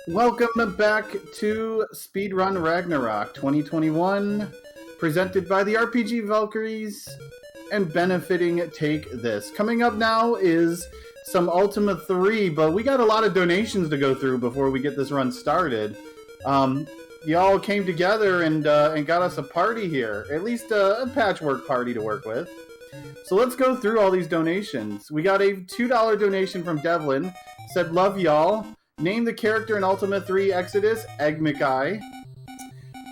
Welcome back to Speedrun Ragnarok 2021, presented by the RPG Valkyries and benefiting Take This. Coming up now is some Ultima 3, but we got a lot of donations to go through before we get this run started. Y'all came together and got us a party here, at least a patchwork party to work with. So let's go through all these donations. We got a $2 donation from Devlin, said, "Love y'all. Name the character in Ultima 3 Exodus, organMike."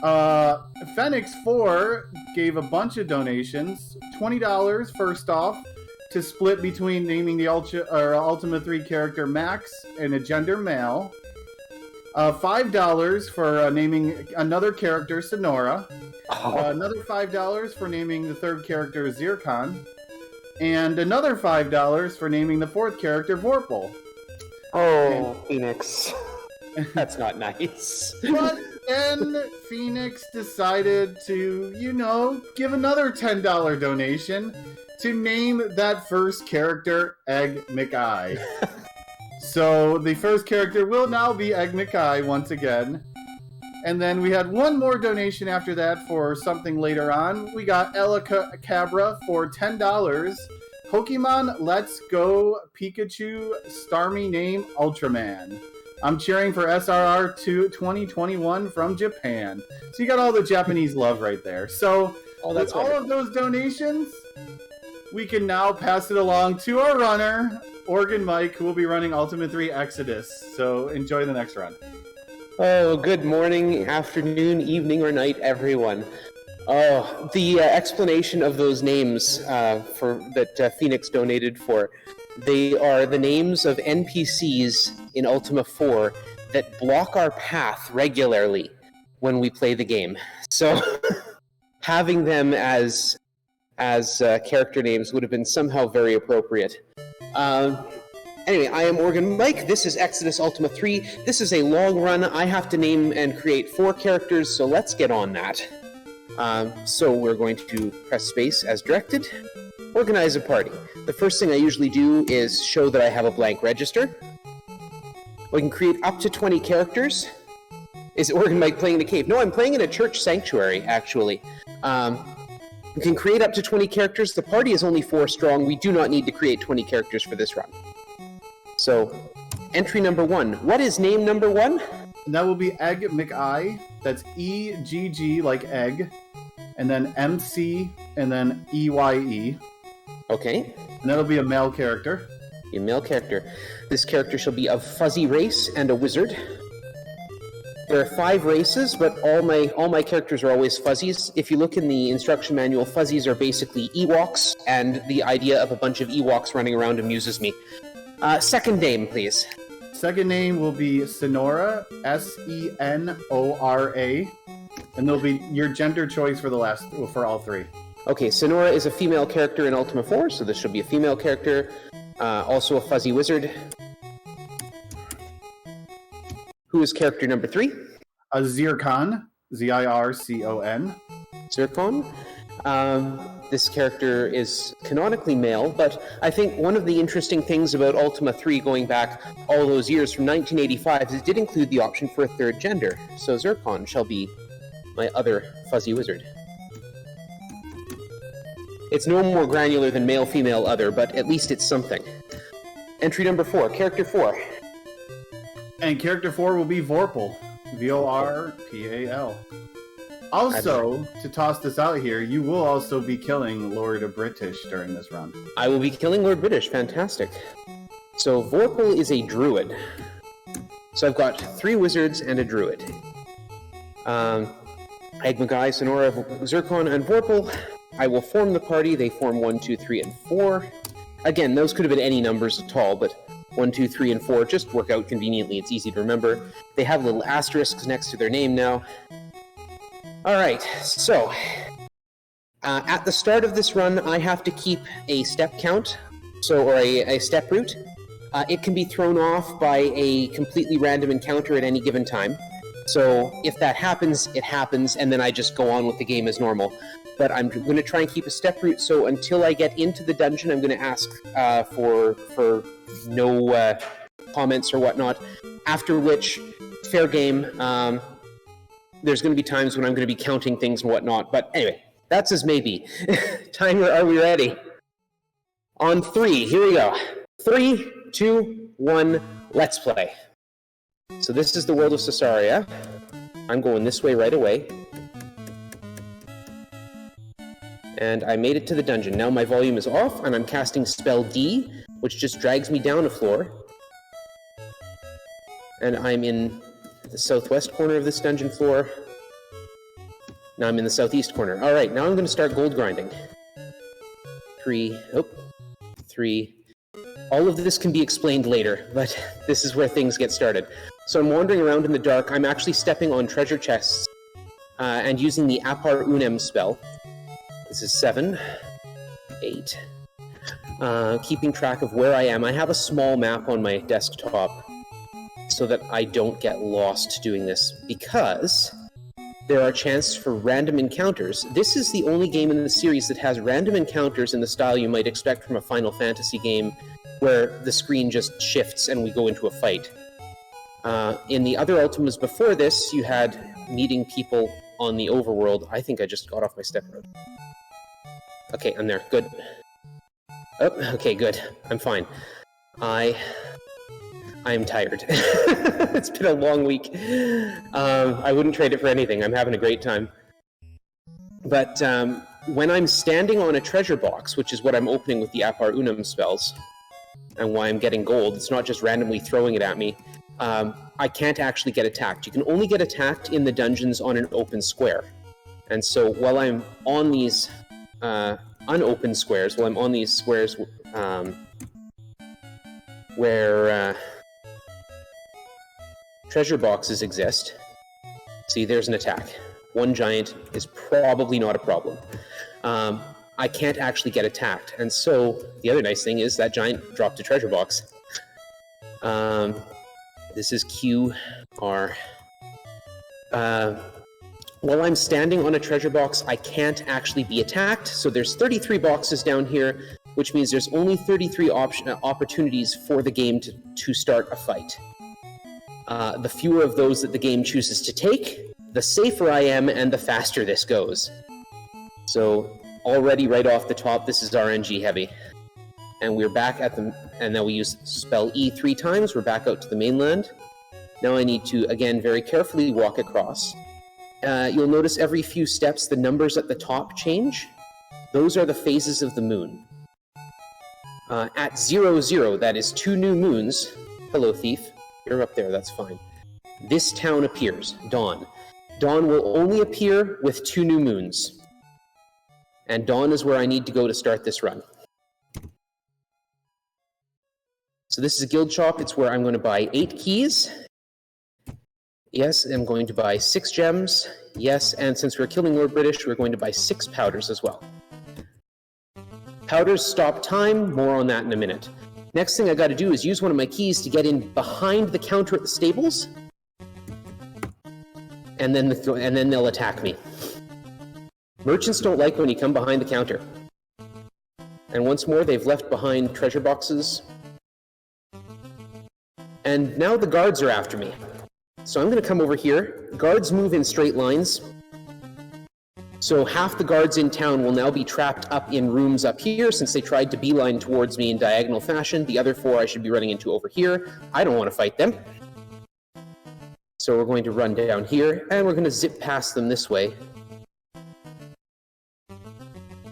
Phoenix4 gave a bunch of donations. $20 first off to split between naming the Ultima 3 character Max and a gender male. $5 for naming another character Sonora. Another $5 for naming the third character Zircon. And another $5 for naming the fourth character Vorpal. Oh, Phoenix. That's not nice. But then Phoenix decided to, give another $10 donation to name that first character organMike. So the first character will now be organMike once again. And then we had one more donation after that for something later on. We got Ella Cabra for $10. Pokemon Let's Go Pikachu Starmie Name Ultraman. I'm cheering for SRR 2021 from Japan. So you got all the Japanese love right there. So with all of those donations, we can now pass it along to our runner, organMike, who will be running Ultima 3 Exodus. So enjoy the next run. Oh, good morning, afternoon, evening, or night, everyone. Oh, the explanation of those names that Phoenix donated for, they are the names of NPCs in Ultima 4 that block our path regularly when we play the game. So having them as character names would have been somehow very appropriate. Anyway, I am organMike. This is Exodus Ultima 3. This is a long run. I have to name and create 4 characters, so let's get on that. So we're going to press space as directed, organize a party. The first thing I usually do is show that I have a blank register. We can create up to 20 characters. Is organMike playing in a cave? No, I'm playing in a church sanctuary, actually. We can create up to 20 characters. The party is only 4 strong. We do not need to create 20 characters for this run. So, entry number 1. What is name number 1? And that will be organMike. That's E-G-G like egg. And then M-C, and then E-Y-E. Okay. And that'll be a male character. A male character. This character shall be of fuzzy race and a wizard. There are 5 races, but all my characters are always fuzzies. If you look in the instruction manual, fuzzies are basically Ewoks, and the idea of a bunch of Ewoks running around amuses me. Second name, please. Second name will be Sonora, S-E-N-O-R-A. And there'll be your gender choice for all 3. Okay, Sonora is a female character in Ultima 4, so this should be a female character. Also a fuzzy wizard. Who is character number 3? Zircon, Z-I-R-C-O-N. Zircon. This character is canonically male, but I think one of the interesting things about Ultima 3 going back all those years from 1985 is it did include the option for a third gender. So Zircon shall be my other fuzzy wizard. It's no more granular than male, female, other, but at least it's something. Entry number 4, character 4. And character 4 will be Vorpal. V-O-R-P-A-L. Also, to toss this out here, you will also be killing Lord British during this run. I will be killing Lord British, fantastic. So Vorpal is a druid. So I've got 3 wizards and a druid. Agmagai, Sonora, Zircon, and Vorpal. I will form the party. They form 1, 2, 3, and 4. Again, those could have been any numbers at all, but 1, 2, 3, and 4 just work out conveniently. It's easy to remember. They have little asterisks next to their name now. All right, so at the start of this run, I have to keep a step count, or a step route. It can be thrown off by a completely random encounter at any given time. So if that happens, it happens, and then I just go on with the game as normal. But I'm going to try and keep a step route, so until I get into the dungeon, I'm going to ask for no comments or whatnot, after which, fair game, there's going to be times when I'm going to be counting things and whatnot. But anyway, that's as maybe. Timer, are we ready? On 3, here we go. 3, 2, 1, let's play. So this is the world of Caesarea. I'm going this way right away. And I made it to the dungeon. Now my volume is off, and I'm casting spell D, which just drags me down a floor. And I'm in the southwest corner of this dungeon floor. Now I'm in the southeast corner. All right, now I'm going to start gold grinding. 3. All of this can be explained later, but this is where things get started. So I'm wandering around in the dark. I'm actually stepping on treasure chests and using the Appar Unem spell. This is 7, 8. Keeping track of where I am. I have a small map on my desktop so that I don't get lost doing this, because there are chances for random encounters. This is the only game in the series that has random encounters in the style you might expect from a Final Fantasy game, where the screen just shifts and we go into a fight. In the other Ultimas before this, you had meeting people on the overworld. I think I just got off my step road. Okay, I'm there. Good. Oh, okay, good. I'm fine. I am tired. It's been a long week. I wouldn't trade it for anything. I'm having a great time. But when I'm standing on a treasure box, which is what I'm opening with the Appar Unum spells, and why I'm getting gold, it's not just randomly throwing it at me, I can't actually get attacked. You can only get attacked in the dungeons on an open square. And so while I'm on these unopened squares, while I'm on these squares where treasure boxes exist, see, there's an attack. One giant is probably not a problem. I can't actually get attacked. And so the other nice thing is that giant dropped a treasure box. This is QR. While I'm standing on a treasure box, I can't actually be attacked. So there's 33 boxes down here, which means there's only 33 opportunities for the game to start a fight. The fewer of those that the game chooses to take, the safer I am and the faster this goes. So already right off the top, this is RNG heavy. And we're back at the, and now we use spell E 3 times, we're back out to the mainland. Now I need to, again, very carefully walk across. You'll notice every few steps, the numbers at the top change. Those are the phases of the moon. At 0, 0, that is 2 new moons. Hello, thief. You're up there, that's fine. This town appears, dawn. Dawn will only appear with 2 new moons. And dawn is where I need to go to start this run. So this is a guild shop. It's where I'm going to buy 8 keys. Yes, I'm going to buy 6 gems. Yes, and since we're killing Lord British, we're going to buy 6 powders as well. Powders stop time. More on that in a minute. Next thing I got to do is use one of my keys to get in behind the counter at the stables. And then they'll attack me. Merchants don't like when you come behind the counter. And once more, they've left behind treasure boxes. And now the guards are after me. So I'm going to come over here. Guards move in straight lines. So half the guards in town will now be trapped up in rooms up here since they tried to beeline towards me in diagonal fashion. The other 4 I should be running into over here. I don't want to fight them. So we're going to run down here, and we're going to zip past them this way.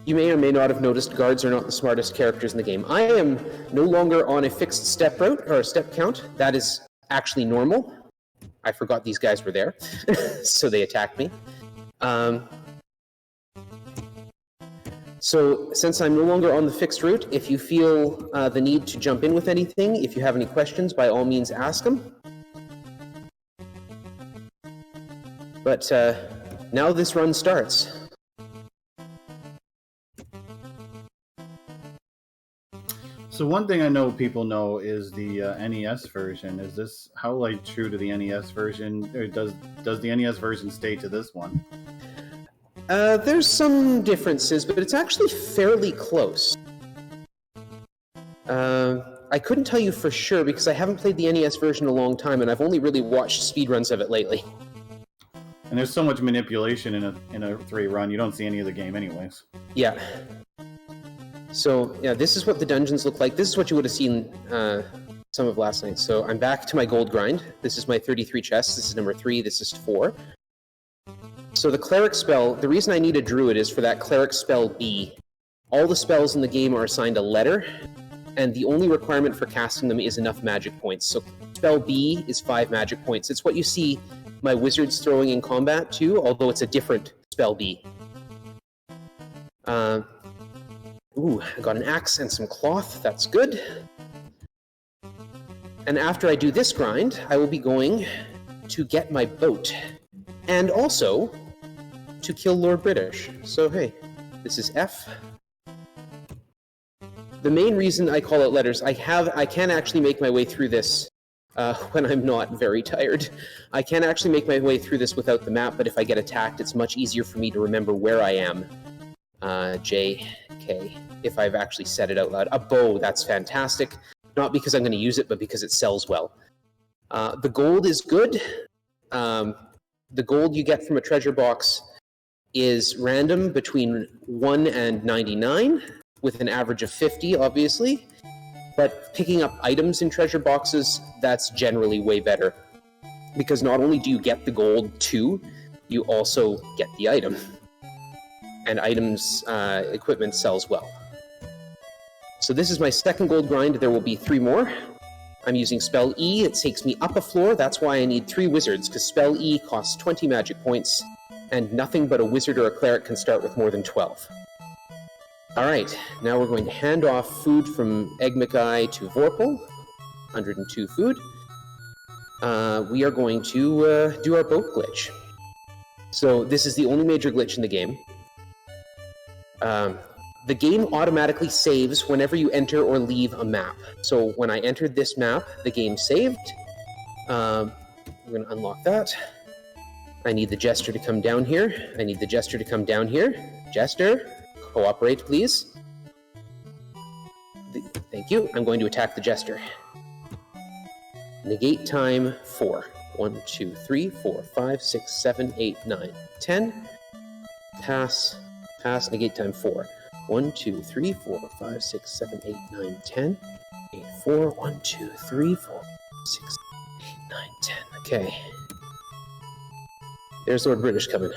You may or may not have noticed guards are not the smartest characters in the game. I am no longer on a fixed step route, or step count. That is actually normal. I forgot these guys were there, so they attacked me. So since I'm no longer on the fixed route, if you feel the need to jump in with anything, if you have any questions, by all means ask them. But now this run starts. So one thing I know people know is the NES version. Is this how like true to the NES version, or does the NES version stay to this one? There's some differences, but it's actually fairly close. I couldn't tell you for sure because I haven't played the NES version in a long time, and I've only really watched speedruns of it lately. And there's so much manipulation in a 3 run, you don't see any of the game anyways. Yeah. So, yeah, this is what the dungeons look like. This is what you would have seen some of last night. So I'm back to my gold grind. This is my 33 chests. This is number 3. This is 4. So the cleric spell, the reason I need a druid is for that cleric spell B. All the spells in the game are assigned a letter, and the only requirement for casting them is enough magic points. So spell B is 5 magic points. It's what you see my wizards throwing in combat too, although it's a different spell B. Ooh, I got an axe and some cloth. That's good. And after I do this grind, I will be going to get my boat. And also to kill Lord British. So, hey, this is F. The main reason I call it letters, I can actually make my way through this when I'm not very tired. I can actually make my way through this without the map, but if I get attacked, it's much easier for me to remember where I am. J, K, if I've actually said it out loud. A bow, that's fantastic. Not because I'm going to use it, but because it sells well. The gold is good. The gold you get from a treasure box is random between 1 and 99, with an average of 50, obviously. But picking up items in treasure boxes, that's generally way better. Because not only do you get the gold too, you also get the item. And items, equipment sells well. So this is my second gold grind. There will be 3 more. I'm using spell E. It takes me up a floor. That's why I need 3 wizards, because spell E costs 20 magic points, and nothing but a wizard or a cleric can start with more than 12. Alright, now we're going to hand off food from organMike to Vorpal. 102 food. We are going to do our boat glitch. So this is the only major glitch in the game. The game automatically saves whenever you enter or leave a map. So when I entered this map, the game saved. We're going to unlock that. I need the jester to come down here. I need the jester to come down here. Jester, cooperate, please. Thank you. I'm going to attack the jester. Negate time 4. 1, 2, 3, 4, 5, 6, 7, 8, 9, 10. Pass. Pass. Negate time 4. 1, 2, 3, 4, 5, 6, 7, 8, 9, 10. 8, 4, 1, 2, 3, 4, 6, 8, 9, 10. Okay. There's Lord British coming.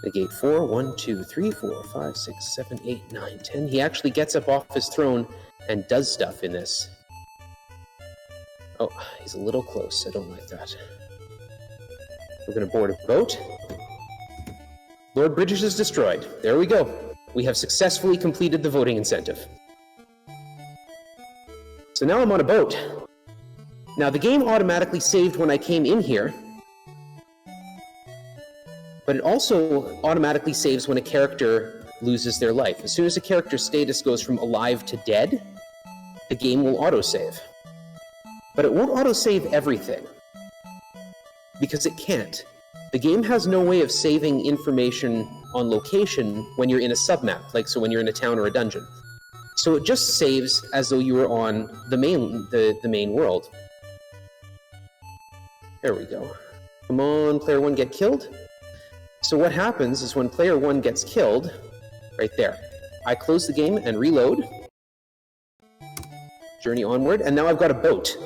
Negate 4, 1, 2, 3, 4, 5, 6, 7, 8, 9, 10. He actually gets up off his throne and does stuff in this. Oh, he's a little close. I don't like that. We're going to board a boat. Lord British is destroyed. There we go. We have successfully completed the voting incentive. So now I'm on a boat. Now the game automatically saved when I came in here, but it also automatically saves when a character loses their life. As soon as a character's status goes from alive to dead, the game will autosave. But it won't autosave everything, because it can't. The game has no way of saving information on location when you're in a submap, like so when you're in a town or a dungeon. So it just saves as though you were on the main world. There we go. Come on, player 1, get killed. So what happens is when player 1 gets killed, right there, I close the game and reload. Journey onward, and now I've got a boat.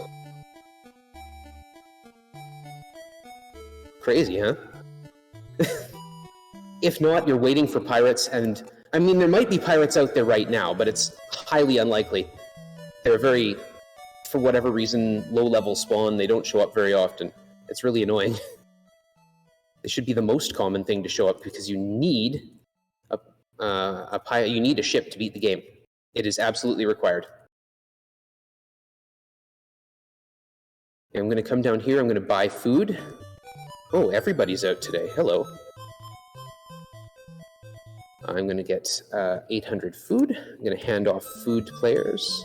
Crazy, huh? If not, you're waiting for pirates, and I mean, there might be pirates out there right now, but it's highly unlikely. They're very for whatever reason, low-level spawn. They don't show up very often. It's really annoying. They should be the most common thing to show up because you need you need a ship to beat the game. It is absolutely required. I'm going to come down here. I'm going to buy food. Oh, everybody's out today. Hello. I'm going to get 800 food. I'm going to hand off food to players.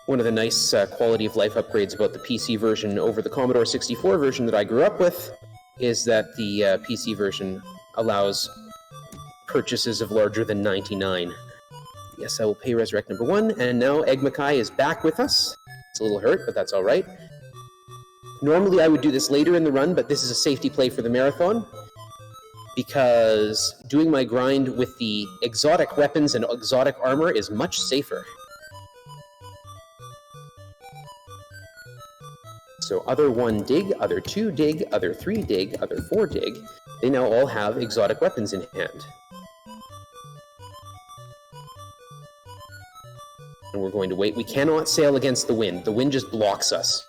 One of the nice quality of life upgrades about the PC version over the Commodore 64 version that I grew up with is that the PC version allows purchases of larger than 99. Yes, I will pay Resurrect number 1, and now organMike is back with us. It's a little hurt, but that's all right. Normally I would do this later in the run, but this is a safety play for the marathon, because doing my grind with the exotic weapons and exotic armor is much safer. So other 1 dig, other 2 dig, other 3 dig, other 4 dig, they now all have exotic weapons in hand. And we're going to wait. We cannot sail against the wind. The wind just blocks us.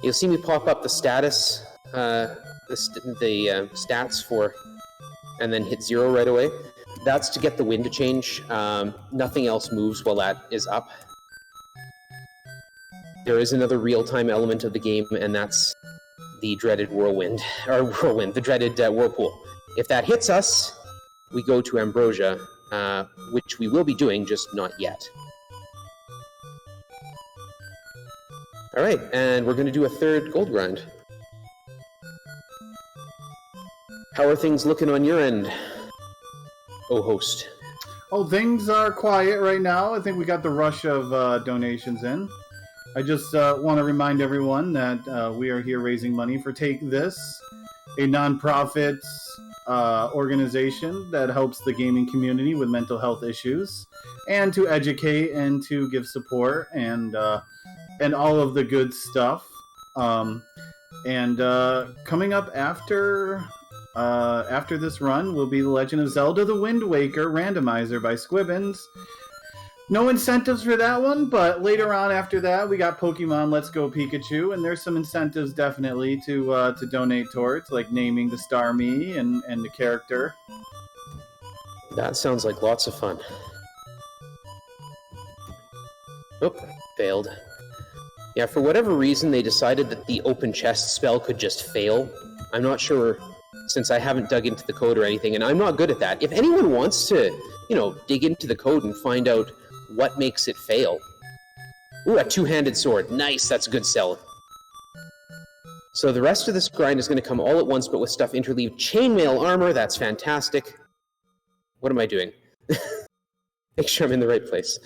You'll see me pop up the status, the stats for, and then hit 0 right away. That's to get the wind to change. Nothing else moves while that is up. There is another real-time element of the game, and that's the dreaded the dreaded whirlpool. If that hits us, we go to Ambrosia, which we will be doing, just not yet. All right, and we're going to do a 3rd gold grind. How are things looking on your end, oh host? Oh, things are quiet right now. I think we got the rush of donations in. I just want to remind everyone that we are here raising money for Take This, a nonprofit organization that helps the gaming community with mental health issues, and to educate and to give support and all of the good stuff. Coming up after this run will be The Legend of Zelda: The Wind Waker randomizer by Squibbins. No incentives for that one, but later on after that, we got Pokemon Let's Go Pikachu, and there's some incentives definitely to donate towards, like naming the Starmie and the character. That sounds like lots of fun. Oh, failed. Yeah, for whatever reason, they decided that the open chest spell could just fail. I'm not sure, since I haven't dug into the code or anything, and I'm not good at that. If anyone wants to, dig into the code and find out what makes it fail. Ooh, a 2-handed sword. Nice, that's a good sell. So the rest of this grind is going to come all at once, but with stuff interleaved. Chainmail armor, that's fantastic. What am I doing? Make sure I'm in the right place.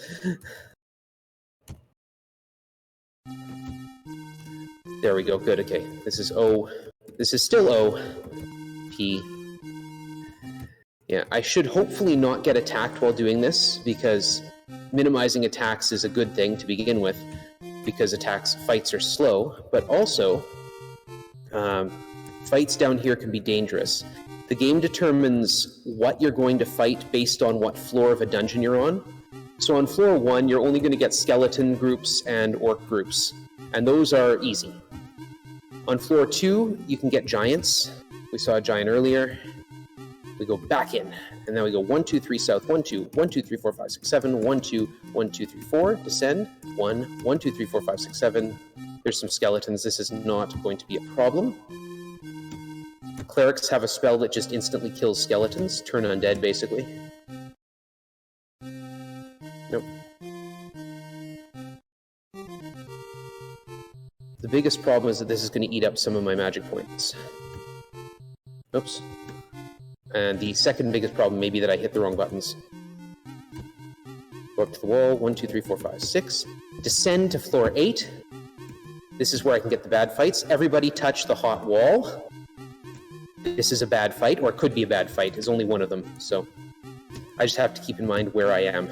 There we go, good, okay. This is O. This is still O. P. Yeah, I should hopefully not get attacked while doing this, because minimizing attacks is a good thing to begin with, because fights are slow, but also fights down here can be dangerous. The game determines what you're going to fight based on what floor of a dungeon you're on. So on floor 1, you're only going to get skeleton groups and orc groups, and those are easy. On floor 2, you can get giants. We saw a giant earlier. We go back in, and then we go 1, 2, 3 south, 1, 2, 1, 2, 3, 4, 5, 6, 7, 1, 2, 1, 2, 3, 4, descend, 1, 1, 2, 3, 4, 5, 6, 7. There's some skeletons. This is not going to be a problem. Clerics have a spell that just instantly kills skeletons, turn undead, basically. Nope. The biggest problem is that this is going to eat up some of my magic points. Oops. And the second biggest problem may be that I hit the wrong buttons. Go up to the wall, 1, 2, 3, 4, 5, 6. Descend to floor 8. This is where I can get the bad fights. Everybody touch the hot wall. This is a bad fight, or it could be a bad fight. There's only one of them, so I just have to keep in mind where I am.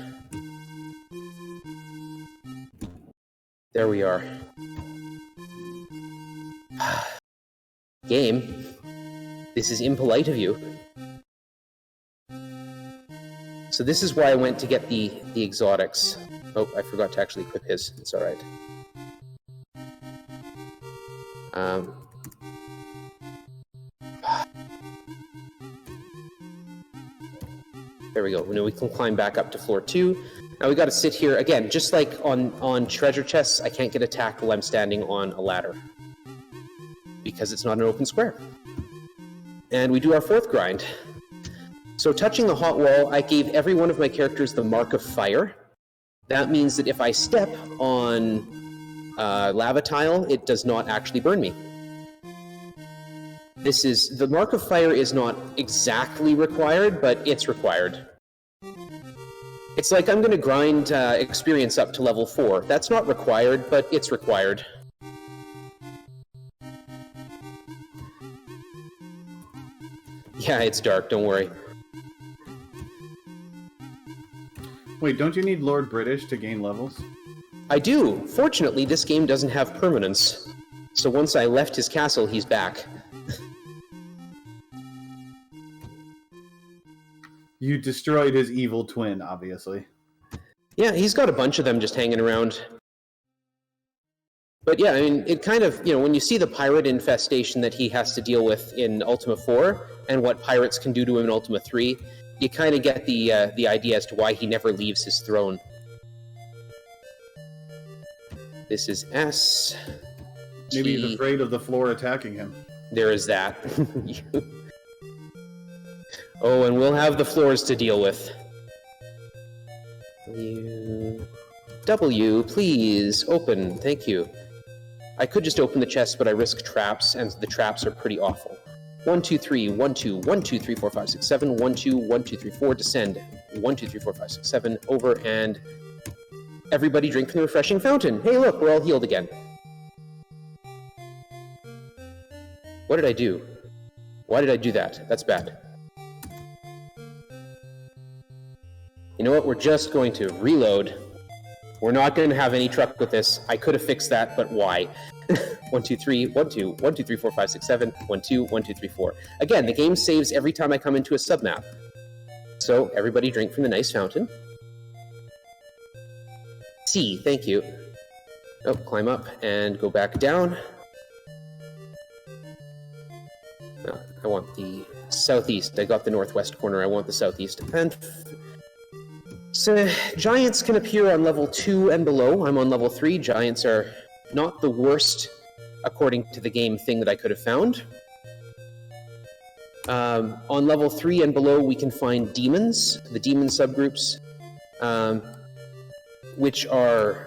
There we are. Game, this is impolite of you. So this is why I went to get the exotics. Oh, I forgot to actually equip his. It's all right. There we go. Now we can climb back up to floor 2. Now we got to sit here again, just like on treasure chests. I can't get attacked while I'm standing on a ladder because it's not an open square. And we do our 4th grind. So touching the hot wall, I gave every one of my characters the mark of fire. That means that if I step on lava tile, it does not actually burn me. The mark of fire is not exactly required, but it's required. It's like I'm going to grind experience up to level 4. That's not required, but it's required. Yeah, it's dark, don't worry. Wait, don't you need Lord British to gain levels? I do. Fortunately, this game doesn't have permanence. So once I left his castle, he's back. You destroyed his evil twin, obviously. Yeah, he's got a bunch of them just hanging around. But yeah, I mean, it kind of, when you see the pirate infestation that he has to deal with in Ultima 4, and what pirates can do to him in Ultima 3, you kind of get the idea as to why he never leaves his throne. This is S. Maybe he's afraid of the floor attacking him. There is that. Oh, and we'll have the floors to deal with. W, please, open. Thank you. I could just open the chest, but I risk traps, and the traps are pretty awful. 1, 2, 3, 1, 2, 1, 2, 3, 4, 5, 6, 7, 1, 2, 1, 2, 3, 4, descend. 1, 2, 3, 4, 5, 6, 7, over, and everybody drink from the refreshing fountain. Hey, look, we're all healed again. What did I do? Why did I do that? That's bad. You know what? We're just going to reload. We're not going to have any truck with this. I could have fixed that, but why? 1, 2, 3, 1, 2, 1, 2, 3, 4, 5, 6, 7, 1, 2, 1, 2, 3, 4. Again, the game saves every time I come into a submap. So, everybody drink from the nice fountain. C, thank you. Oh, climb up and go back down. Oh, I want the southeast. I got the northwest corner. I want the southeast. And so, giants can appear on level 2 and below. I'm on level 3. Giants are not the worst, according to the game, thing that I could have found. On level 3 and below, we can find demons, the demon subgroups, which are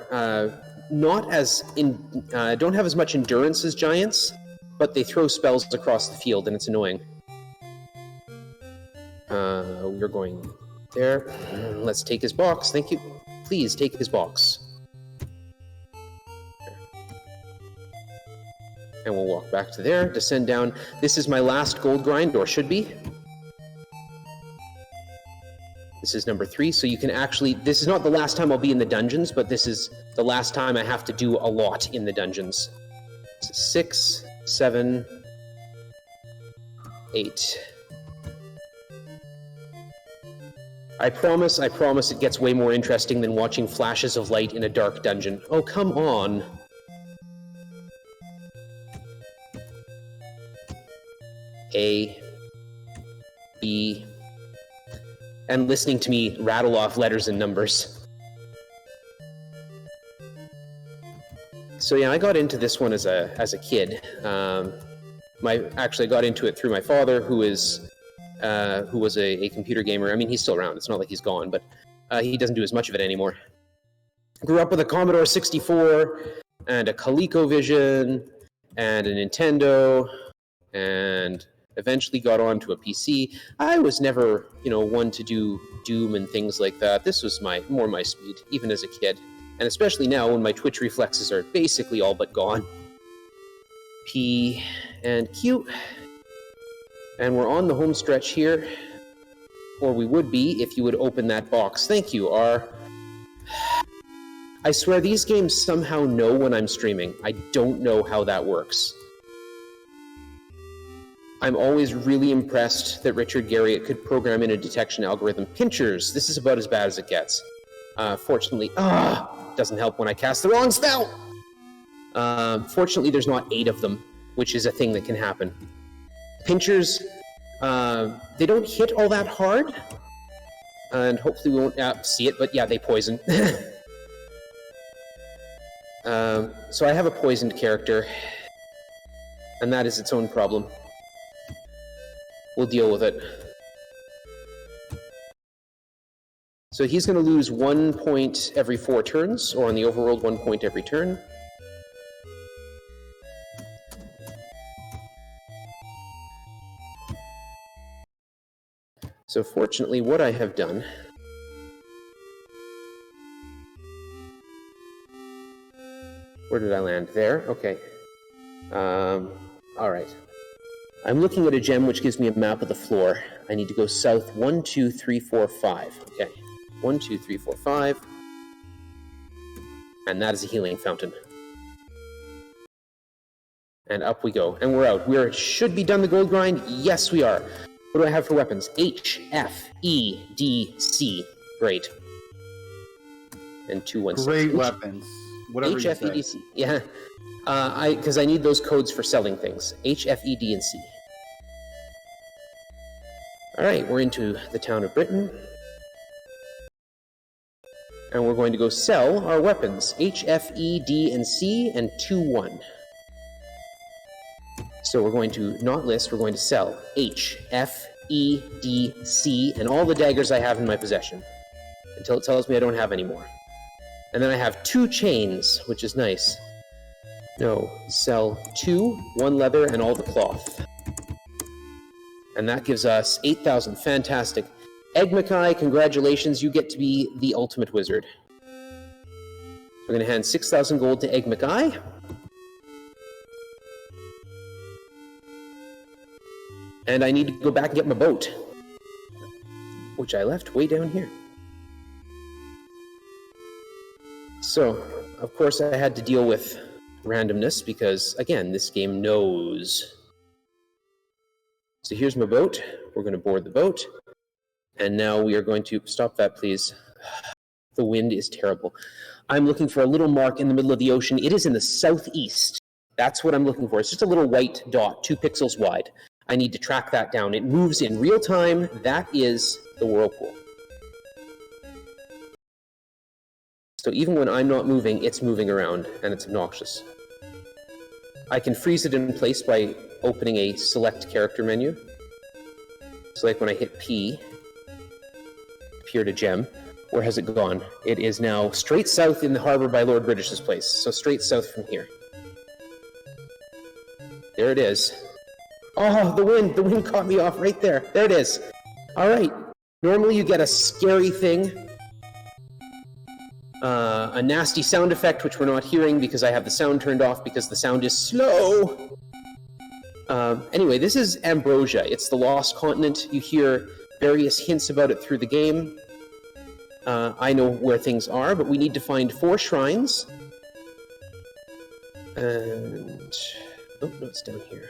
not as don't have as much endurance as giants, but they throw spells across the field, and it's annoying. We're going there. Let's take his box. Thank you. Please take his box. And we'll walk back to there, descend down. This is my last gold grind, or should be. This is number 3, so you can actually... This is not the last time I'll be in the dungeons, but this is the last time I have to do a lot in the dungeons. This is 6, 7, 8... I promise it gets way more interesting than watching flashes of light in a dark dungeon. Oh, come on. A, B, and listening to me rattle off letters and numbers. So yeah, I got into this one as a kid. Actually, I got into it through my father, who was a computer gamer. I mean, he's still around. It's not like he's gone, but he doesn't do as much of it anymore. Grew up with a Commodore 64 and a ColecoVision and a Nintendo, and eventually got onto a PC. I was never, one to do Doom and things like that. This was more my speed, even as a kid, and especially now when my Twitch reflexes are basically all but gone. P and Q. And we're on the home stretch here, or we would be if you would open that box. Thank you, R. I swear these games somehow know when I'm streaming. I don't know how that works. I'm always really impressed that Richard Garriott could program in a detection algorithm. Pinchers, this is about as bad as it gets. Fortunately, doesn't help when I cast the wrong spell! Fortunately, there's not 8 of them, which is a thing that can happen. Pinchers, they don't hit all that hard, and hopefully we won't see it, but yeah, they poison. So I have a poisoned character, and that is its own problem. We'll deal with it. So he's going to lose 1 point every 4 turns, or on the overworld, 1 point every turn. So fortunately, what I have done... Where did I land? There? Okay. Alright. I'm looking at a gem which gives me a map of the floor. I need to go south 1, 2, 3, 4, 5. Okay. 1, 2, 3, 4, 5. And that is a healing fountain. And up we go. And we're out. We should be done the gold grind. Yes, we are. What do I have for weapons? H, F, E, D, C. Great. And 2, 1, 6. Great weapons. Whatever H, F, E, D, C. Yeah. Because I need those codes for selling things. H, F, E, D, and C. Alright, we're into the town of Britain. And we're going to go sell our weapons. H, F, E, D, and C, and 2, 1. So we're going to not list, we're going to sell H, F, E, D, C, and all the daggers I have in my possession. Until it tells me I don't have any more. And then I have 2 chains, which is nice. No, sell 2, 1 leather, and all the cloth. And that gives us 8,000. Fantastic. Egg congratulations, you get to be the ultimate wizard. We're going to hand 6,000 gold to Egg And I need to go back and get my boat, which I left way down here. So, of course, I had to deal with randomness because, again, this game knows. So here's my boat. We're going to board the boat. And now we are going to... Stop that, please. The wind is terrible. I'm looking for a little mark in the middle of the ocean. It is in the southeast. That's what I'm looking for. It's just a little white dot, 2 pixels wide. I need to track that down. It moves in real time. That is the whirlpool. So even when I'm not moving, it's moving around, and it's obnoxious. I can freeze it in place by opening a select character menu. So like when I hit P, appeared a gem. Where has it gone? It is now straight south in the harbor by Lord British's place. So straight south from here. There it is. Oh, the wind caught me off right there. There it is. All right. Normally you get a scary thing. A nasty sound effect, which we're not hearing because I have the sound turned off because the sound is slow. Anyway, this is Ambrosia. It's the Lost Continent. You hear various hints about it through the game. I know where things are, but we need to find 4 shrines. And... oh, no, it's down here.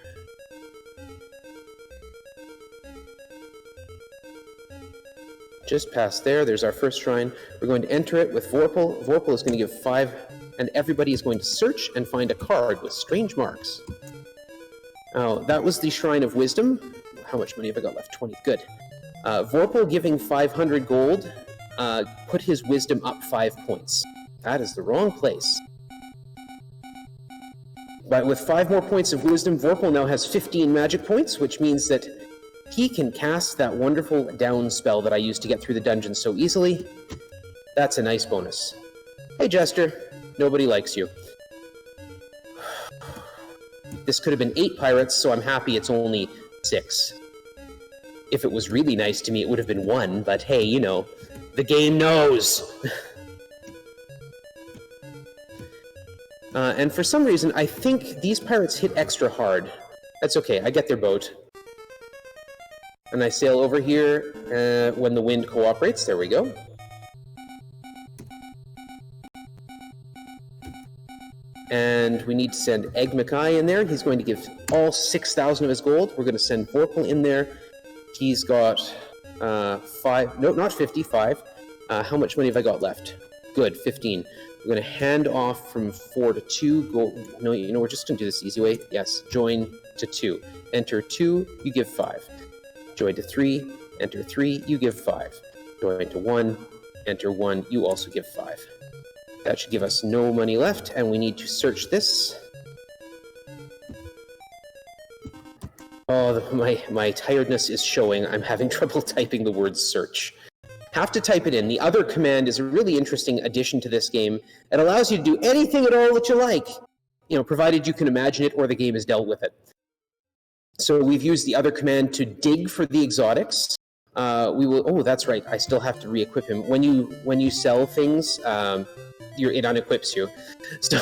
Just past there, there's our first shrine. We're going to enter it with Vorpal. Vorpal is going to give 5, and everybody is going to search and find a card with strange marks. Now, that was the Shrine of Wisdom. How much money have I got left? 20. Good. Vorpal giving 500 gold put his wisdom up 5 points. That is the wrong place. But with 5 more points of wisdom, Vorpal now has 15 magic points, which means that he can cast that wonderful down spell that I used to get through the dungeon so easily. That's a nice bonus. Hey, Jester. Nobody likes you. This could have been 8 pirates, so I'm happy it's only 6. If it was really nice to me, it would have been 1, but hey, you know, the game knows! And for some reason, I think these pirates hit extra hard. That's okay, I get their boat. And I sail over here when the wind cooperates. There we go. And we need to send organMike in there. He's going to give all 6,000 of his gold. We're going to send Vorpal in there. He's got 5, no, not 55. How much money have I got left? Good, 15. We're going to hand off from 4 to 2. Go. No, we're just going to do this the easy way. Yes, join to 2. Enter 2, you give 5. Join to 3, enter 3, you give 5. Join to 1, enter 1, you also give 5. That should give us no money left, and we need to search this. Oh, my tiredness is showing. I'm having trouble typing the word search. Have to type it in. The other command is a really interesting addition to this game. It allows you to do anything at all that you like, provided you can imagine it or the game has dealt with it. So we've used the other command to dig for the exotics. We will. Oh, that's right. I still have to re-equip him. When you sell things, it unequips you. So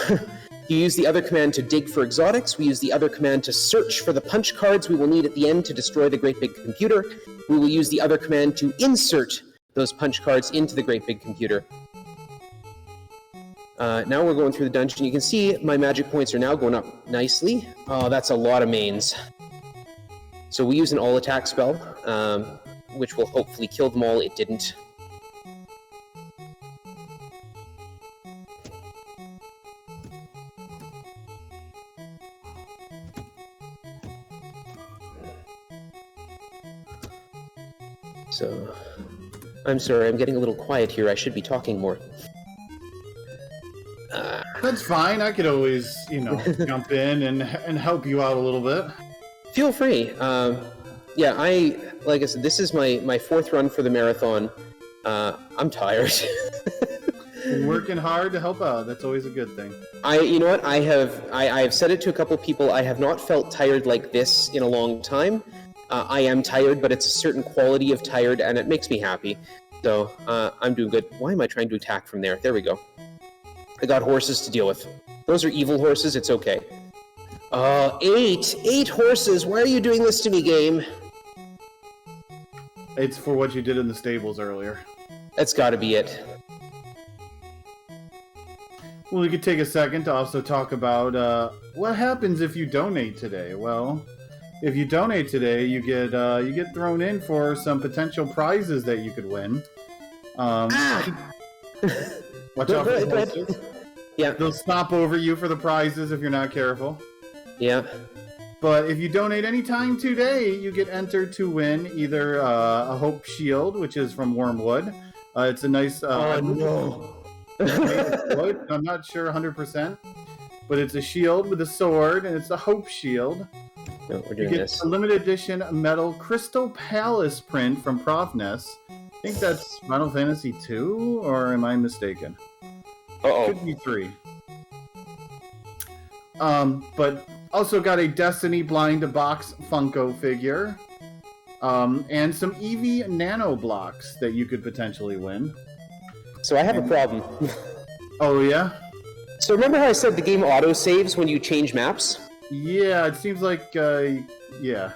you use the other command to dig for exotics. We use the other command to search for the punch cards we will need at the end to destroy the great big computer. We will use the other command to insert those punch cards into the great big computer. Now we're going through the dungeon. You can see my magic points are now going up nicely. Oh, that's a lot of mains. So we use an all-attack spell, which will hopefully kill them all. It didn't. So, I'm sorry, I'm getting a little quiet here. I should be talking more. That's fine. I could always, jump in and help you out a little bit. Feel free. Yeah, like I said, this is my fourth run for the marathon. I'm tired. Working hard to help out. That's always a good thing. You know what? I have said it to a couple of people. I have not felt tired like this in a long time. I am tired, but it's a certain quality of tired, and it makes me happy. So, I'm doing good. Why am I trying to attack from there? There we go. I got horses to deal with. Those are evil horses. It's okay. 8 horses. Why are you doing this to me, game? It's for what you did in the stables earlier. That's got to be it. Well, we could take a second to also talk about what happens if you donate today. Well, if you donate today, you get thrown in for some potential prizes that you could win. Watch out for the horses. Yeah. They'll stop over you for the prizes if you're not careful. Yeah. But if you donate any time today, you get entered to win either a Hope Shield, which is from Wormwood. It's a nice... no. I'm not sure 100%, but it's a shield with a sword, and it's a Hope Shield. No, we're doing you get this. a limited edition metal Crystal Palace print from Profness. I think that's Final Fantasy 2, or am I mistaken? Could be 3. But also got a Destiny Blind Box Funko figure, and some Eevee Nano blocks that you could potentially win. So I have a problem. Oh, yeah? So remember how I said the game auto-saves when you change maps? Yeah, it seems like, yeah.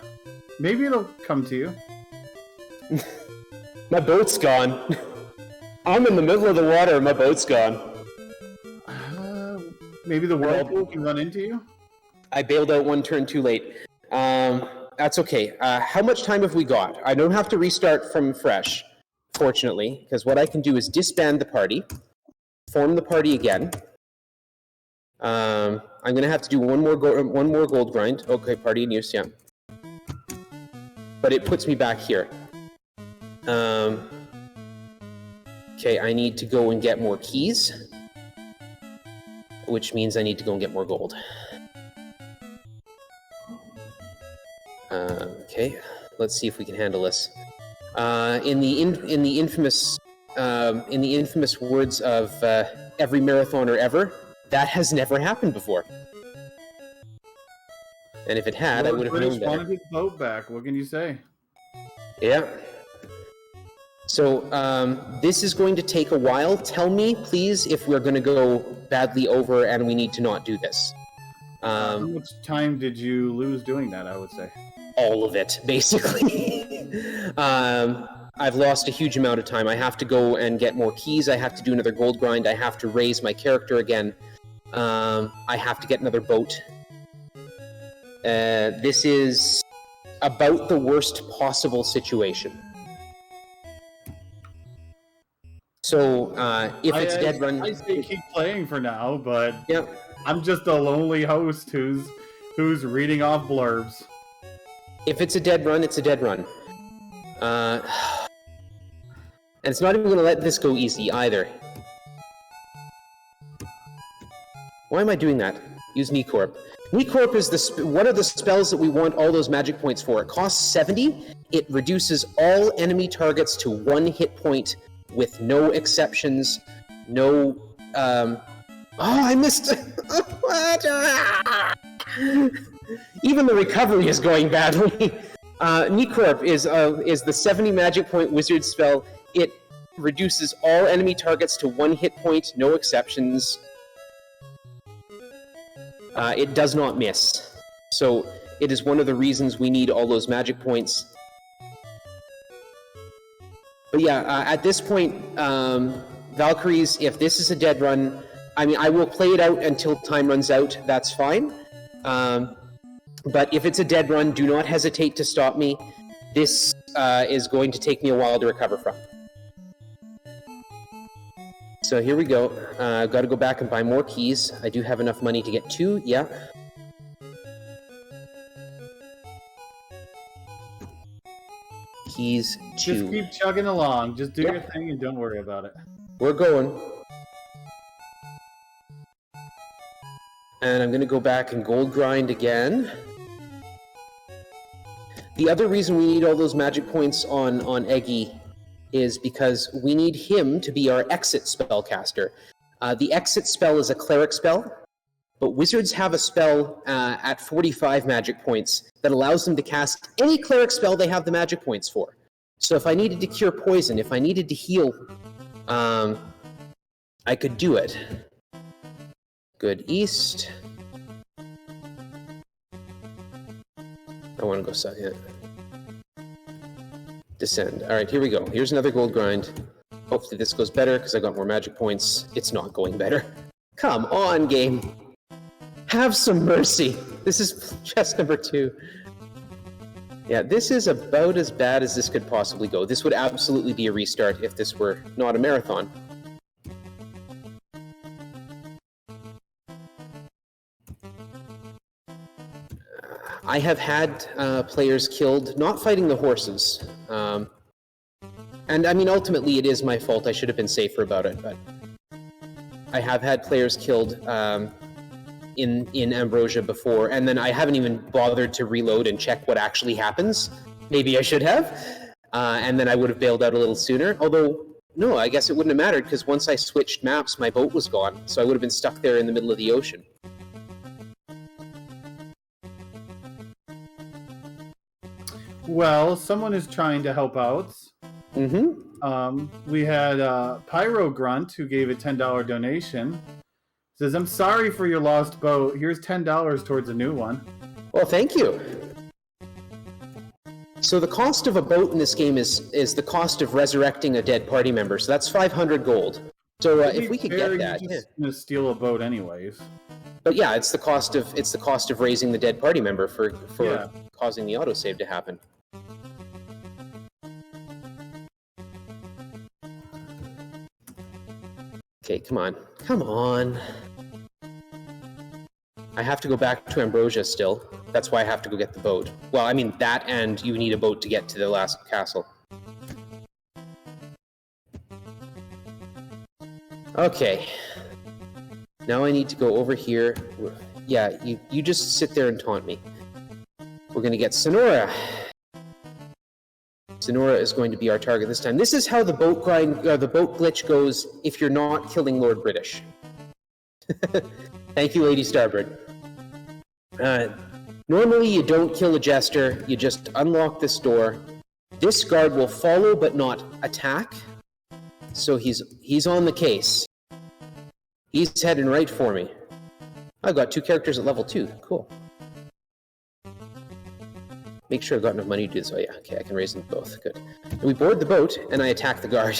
Maybe it'll come to you. My boat's gone. I'm in the middle of the water and my boat's gone. Maybe the whirlpool can run into you? I bailed out one turn too late. That's okay. How much time have we got? I don't have to restart from fresh, fortunately, because what I can do is disband the party, form the party again. I'm going to have to do one more gold grind. Okay, party in use, yeah. But it puts me back here. Okay, I need to go and get more keys, which means I need to go and get more gold. Okay, let's see if we can handle this. In the infamous words of every marathoner ever, that has never happened before. And if it had, I would have known better. Wanted his boat back. What can you say? Yeah. So this is going to take a while. Tell me, please, if we're going to go badly over and we need to not do this. How much time did you lose doing that, I would say? All of it, basically. I've lost a huge amount of time. I have to go and get more keys. I have to do another gold grind. I have to raise my character again. I have to get another boat. This is about the worst possible situation. So, if it's dead run... I say keep playing for now, but yeah. I'm just a lonely host who's reading off blurbs. If it's a dead run, it's a dead run. And it's not even going to let this go easy, either. Why am I doing that? Use Nicorp. Nicorp is one of the spells that we want all those magic points for. It costs 70. It reduces all enemy targets to 1 hit point with no exceptions, no... Oh, I missed... Even the recovery is going badly. Nicorp is the 70 magic point wizard spell. It reduces all enemy targets to 1 hit point, no exceptions. It does not miss. So it is one of the reasons we need all those magic points. But yeah, at this point, Valkyries, if this is a dead run, I mean, I will play it out until time runs out, that's fine. But if it's a dead run, do not hesitate to stop me. This is going to take me a while to recover from. So here we go. I've got to go back and buy more keys. I do have enough money to get 2, yeah. Keys 2. Just keep chugging along. Just do your thing and don't worry about it. We're going. And I'm going to go back and gold grind again. The other reason we need all those magic points on Eggy is because we need him to be our exit spellcaster. The exit spell is a cleric spell, but wizards have a spell at 45 magic points that allows them to cast any cleric spell they have the magic points for. So if I needed to cure poison, if I needed to heal, I could do it. Good east. I want to go south, yeah. Descend. Alright, here we go. Here's another gold grind. Hopefully this goes better, because I got more magic points. It's not going better. Come on, game. Have some mercy. This is chest number 2. Yeah, this is about as bad as this could possibly go. This would absolutely be a restart if this were not a marathon. I have had players killed, not fighting the horses. And I mean, ultimately it is my fault. I should have been safer about it, but I have had players killed in Ambrosia before, and then I haven't even bothered to reload and check what actually happens. Maybe I should have, and then I would have bailed out a little sooner. Although, no, I guess it wouldn't have mattered, because once I switched maps, my boat was gone, so I would have been stuck there in the middle of the ocean. Well, someone is trying to help out. Mm-hmm. We had Pyro Grunt, who gave a $10 donation. Says, I'm sorry for your lost boat. Here's $10 towards a new one. Well, thank you. So the cost of a boat in this game is the cost of resurrecting a dead party member. So that's 500 gold. So if we could get that, you're just gonna steal a boat anyways. But yeah, it's the cost of raising the dead party member for causing the autosave to happen. Okay, come on. Come on. I have to go back to Ambrosia still. That's why I have to go get the boat. Well, I mean, that and you need a boat to get to the last castle. Okay. Now I need to go over here. Yeah, you just sit there and taunt me. We're going to get Sonora. Sonora is going to be our target this time. This is how the boat glitch goes if you're not killing Lord British. Thank you, Lady Starbird. Normally you don't kill a jester, you just unlock this door. This guard will follow but not attack. So he's on the case. He's heading right for me. I've got 2 characters at level 2. Cool. Make sure I've got enough money to do this. Oh yeah, okay, I can raise them both. Good. And we board the boat, and I attack the guard.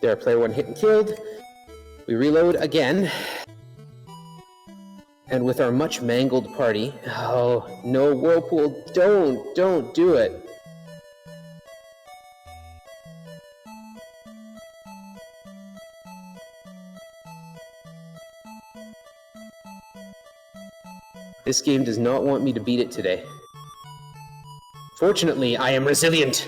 There, player 1 hit and killed. We reload again. And with our much mangled party... Oh, no, Whirlpool, don't do it. This game does not want me to beat it today. Fortunately, I am resilient.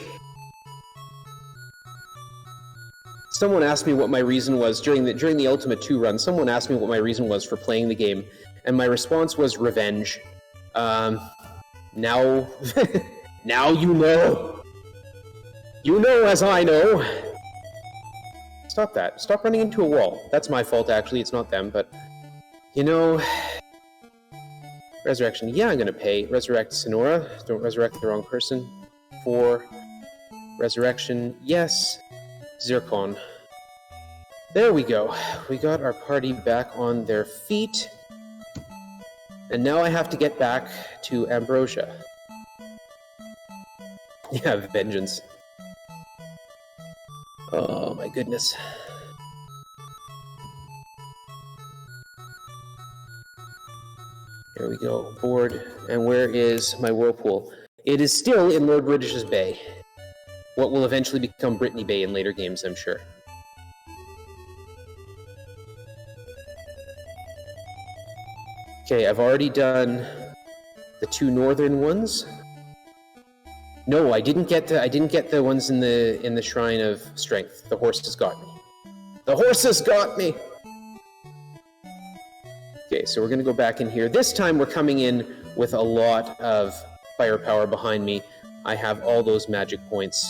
Someone asked me what my reason was during the Ultima 2 run. Someone asked me what my reason was for playing the game, and my response was revenge. Now, now you know. You know as I know. Stop that. Stop running into a wall. That's my fault, actually. It's not them, but... You know... Resurrection. Yeah, I'm gonna pay. Resurrect Sonora. Don't resurrect the wrong person. 4. Resurrection. Yes. Zircon. There we go. We got our party back on their feet. And now I have to get back to Ambrosia. Yeah, vengeance. Oh my goodness. There we go. Board. And where is my Whirlpool? It is still in Lord British's Bay. What will eventually become Brittany Bay in later games, I'm sure. Okay, I've already done the 2 northern ones. No, I didn't get the ones in the Shrine of Strength. The horse has got me. The horse has got me! Okay, so we're gonna go back in here. This time we're coming in with a lot of firepower behind me. I have all those magic points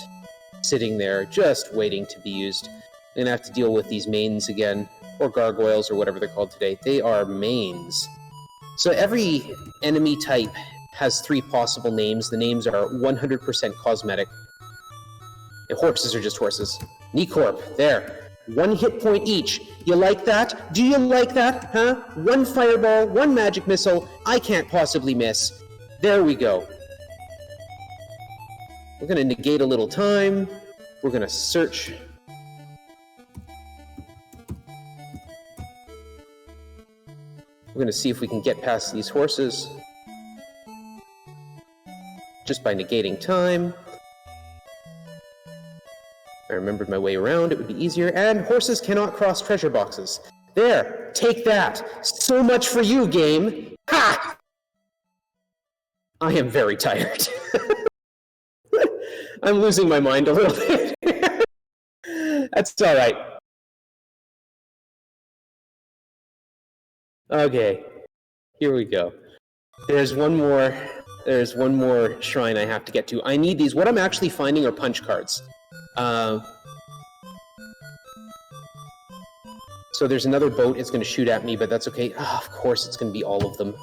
sitting there, just waiting to be used. I'm gonna have to deal with these mains again, or gargoyles, or whatever they're called today. They are mains. So every enemy type has 3 possible names. The names are 100% cosmetic. The horses are just horses. Nicorp, there. 1 hit point each. You like that? Do you like that? Huh? 1 fireball, 1 magic missile. I can't possibly miss. There we go. We're gonna negate a little time. We're gonna search. We're gonna see if we can get past these horses. Just by negating time. If I remembered my way around, it would be easier. And horses cannot cross treasure boxes. There! Take that! So much for you, game! Ha! I am very tired. I'm losing my mind a little bit. That's alright. Okay. Here we go. There's one more shrine I have to get to. I need these. What I'm actually finding are punch cards. So there's another boat. It's going to shoot at me, but that's okay. Oh, of course, it's going to be all of them.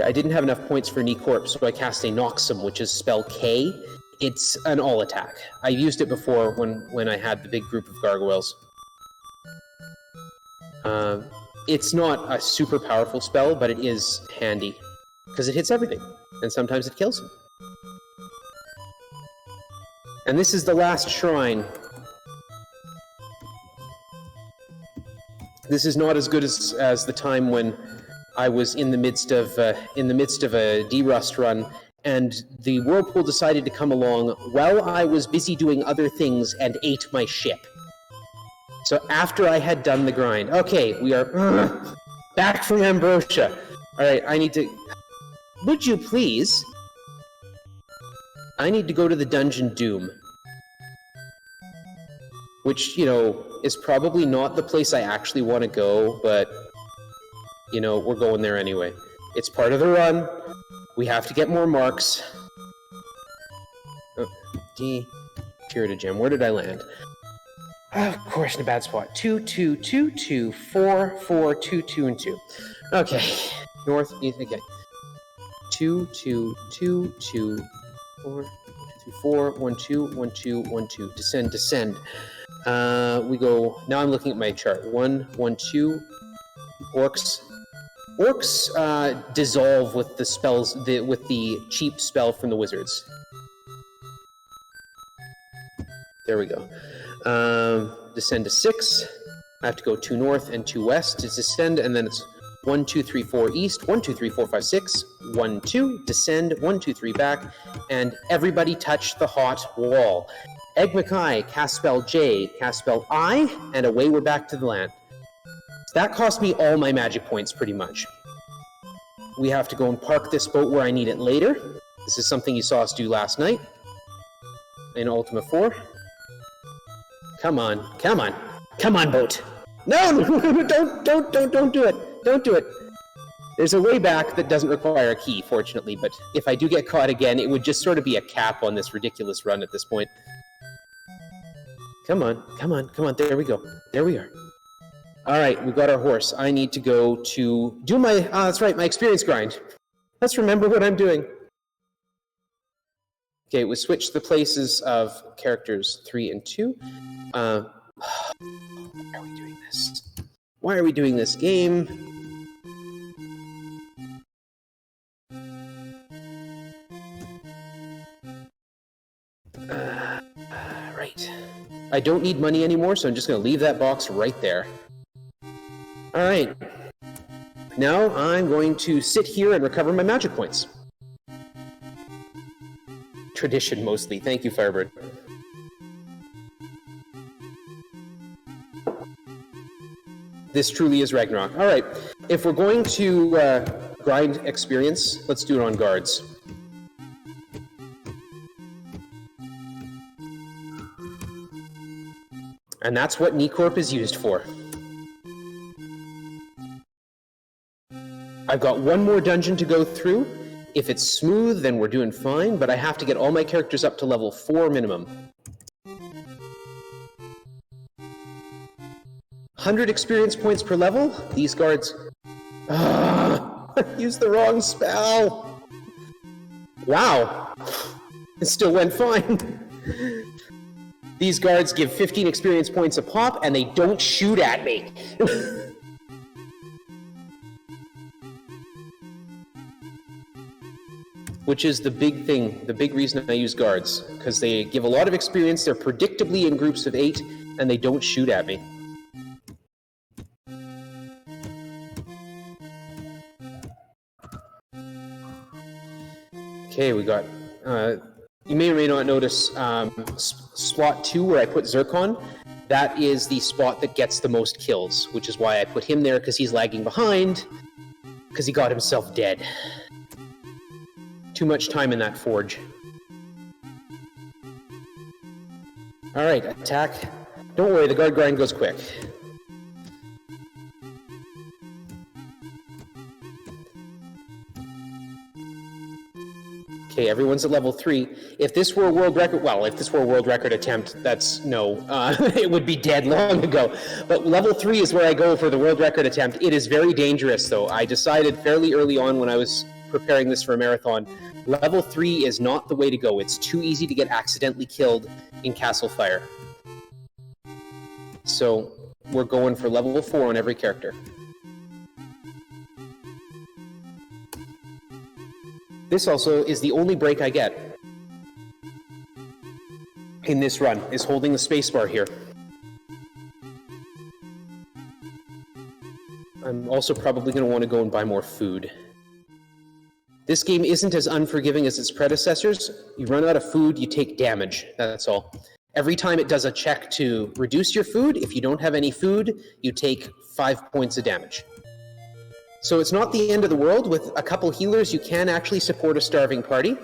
I didn't have enough points for Nicorp, so I cast a Noxum, which is spell K. It's an all attack. I used it before when I had the big group of gargoyles. It's not a super powerful spell, but it is handy. Because it hits everything, and sometimes it kills them. And this is the last shrine. This is not as good as the time when I was in the midst of a D-Rust run, and the Whirlpool decided to come along while I was busy doing other things and ate my ship. So after I had done the grind, okay, we are back from Ambrosia. All right, I need to. Would you please? I need to go to the Dungeon Doom, which, you know, is probably not the place I actually want to go, but, you know, we're going there anyway. It's part of the run. We have to get more marks. Oh, D. Purita Gem. Where did I land? Of course, in a bad spot. 2, 2, 2, 2, 4, 4, 2, 2, and 2. Okay. North, east, okay. 2, 2, 2, 2, 4, 2, 3, 4, 1, 2, 1, 2, 1, 2. Descend, descend. We go. Now I'm looking at my chart. 1, 1, 2. Orcs. Orcs dissolve with the spells, with the cheap spell from the wizards. There we go. Descend to 6. I have to go 2 north and 2 west to descend, and then it's 1, 2, 3, 4 east, 1, 2, 3, 4, 5, 6, 1, 2, descend, 1, 2, 3 back, and everybody touch the hot wall. organMike, cast spell J, cast spell I, and away we're back to the land. That cost me all my magic points, pretty much. We have to go and park this boat where I need it later. This is something you saw us do last night in Ultima 4. Come on, come on, come on, boat. No, don't do it. Don't do it. There's a way back that doesn't require a key, fortunately, but if I do get caught again, it would just sort of be a cap on this ridiculous run at this point. Come on, come on, come on, there we go. There we are. All right, we got our horse. I need to go to do my, that's right, my experience grind. Let's remember what I'm doing. Okay, we switched the places of characters 3 and 2. Why are we doing this? Why are we doing this game? Right. I don't need money anymore, so I'm just going to leave that box right there. All right. Now I'm going to sit here and recover my magic points. Tradition, mostly. Thank you, Firebird. This truly is Ragnarok. All right. If we're going to grind experience, let's do it on guards. And that's what Nicorp is used for. I've got one more dungeon to go through. If it's smooth, then we're doing fine, but I have to get all my characters up to level 4 minimum. 100 experience points per level. These guards... used the wrong spell! Wow! It still went fine. These guards give 15 experience points a pop, and they don't shoot at me. Which is the big thing, the big reason I use guards, because they give a lot of experience, they're predictably in groups of 8, and they don't shoot at me. Okay, we got, you may or may not notice spot 2 where I put Zircon. That is the spot that gets the most kills, which is why I put him there, because he's lagging behind, because he got himself dead. Too much time in that forge. Alright, attack. Don't worry, the guard grind goes quick. Okay, everyone's at level 3. If this were a world record, well, if this were a world record attempt, that's no, it would be dead long ago. But level 3 is where I go for the world record attempt. It is very dangerous, though. I decided fairly early on when I was preparing this for a marathon, level 3 is not the way to go. It's too easy to get accidentally killed in Castle Fire. So we're going for level 4 on every character. This also is the only break I get in this run, is holding the spacebar here. I'm also probably going to want to go and buy more food. This game isn't as unforgiving as its predecessors. You run out of food, you take damage, that's all. Every time it does a check to reduce your food, if you don't have any food, you take 5 points of damage. So it's not the end of the world. With a couple healers, you can actually support a starving party.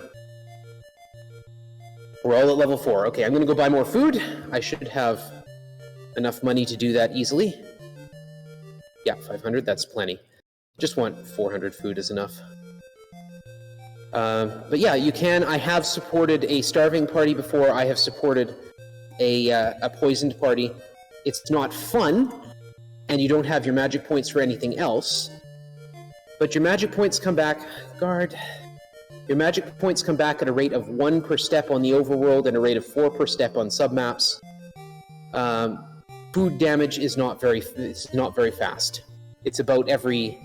We're all at level 4. Okay, I'm going to go buy more food. I should have enough money to do that easily. Yeah, 500, that's plenty. Just want 400 food is enough. But yeah, you can. I have supported a starving party before. I have supported a poisoned party. It's not fun, and you don't have your magic points for anything else. But your magic points come back... Guard. Your magic points come back at a rate of 1 per step on the overworld and a rate of 4 per step on submaps. Food damage is not very fast. It's about every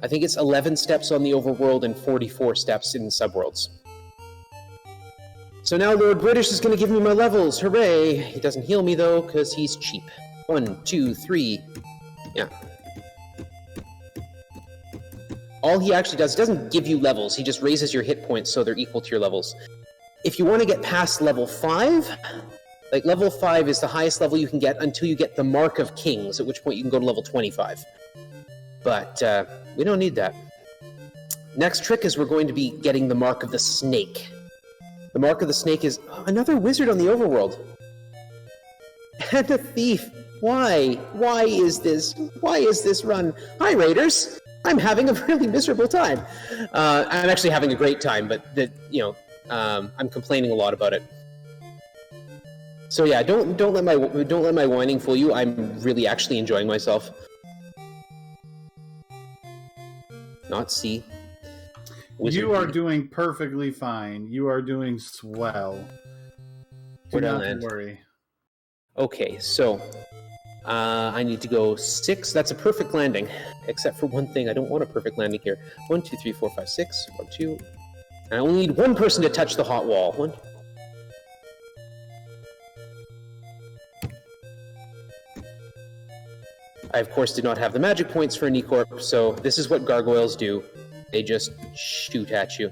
I think it's 11 steps on the overworld and 44 steps in subworlds. So now Lord British is going to give me my levels. Hooray! He doesn't heal me, though, because he's cheap. 1, 2, 3. Yeah. All he actually does, he doesn't give you levels. He just raises your hit points so they're equal to your levels. If you want to get past level 5, like level 5 is the highest level you can get until you get the Mark of Kings, at which point you can go to level 25. But we don't need that. Next trick is we're going to be getting the Mark of the Snake. The Mark of the Snake is another wizard on the overworld. And a thief. Why? Why is this? Why is this run? Hi, Raiders. I'm having a really miserable time. I'm actually having a great time, but I'm complaining a lot about it. So yeah, don't let my whining fool you. I'm really actually enjoying myself. Not C. Wizard you are B. doing perfectly fine. You are doing swell. Do not worry. Okay, so I need to go 6. That's a perfect landing, except for one thing. I don't want a perfect landing here. 1, 2, 3, 4, 5, 6. 1, 2. And I only need one person to touch the hot wall. 1. I, of course, did not have the magic points for Nicorp, so this is what gargoyles do. They just shoot at you.